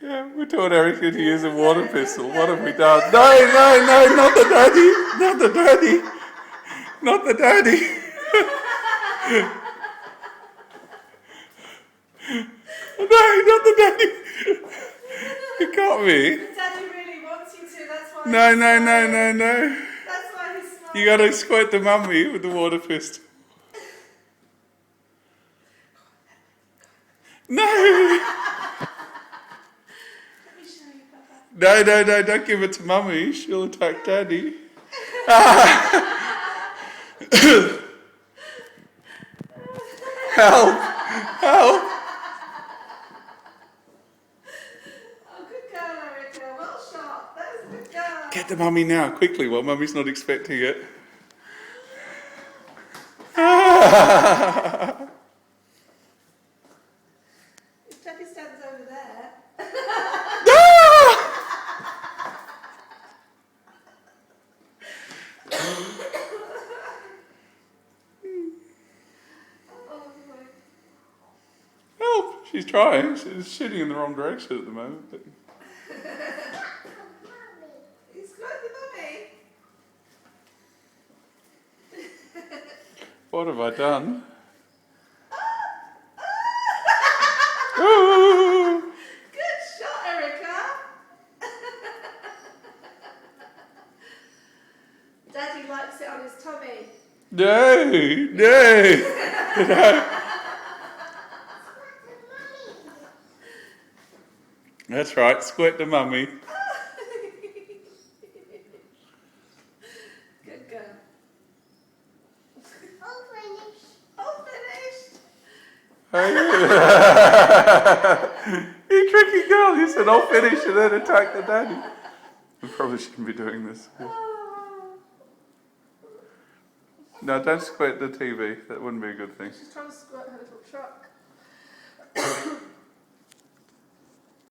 Yeah, we told Erica to use a water pistol. What have we done? No, no, no, not the daddy. Not the daddy. Not the daddy. No, not the daddy. It can't be. Daddy really wants you to, that's why No, he's no, no, smiling. no, no. That's why he's smiling. You gotta squirt the mummy with the water pistol. No! Let me show you, Papa. No, no, no, don't give it to mummy. She'll attack daddy. Help! Help! Oh, good girl, Erica. Well shot. That was a good girl. Get the mummy now, quickly, while mummy's not expecting it. If Daddy stands over there. Oh, my. Help! She's trying. She's shooting in the wrong direction at the moment. But... He's got the mummy. What have I done? Ooh. Good shot, Erica. Daddy likes it on his tummy. No, no, no. That's right, squirt the mummy. Good girl. All finished. All finished. You tricky girl, you said I'll finish and then attack the daddy. We probably shouldn't be doing this. Oh. No, don't squirt the TV, that wouldn't be a good thing. She's trying to squirt her little truck.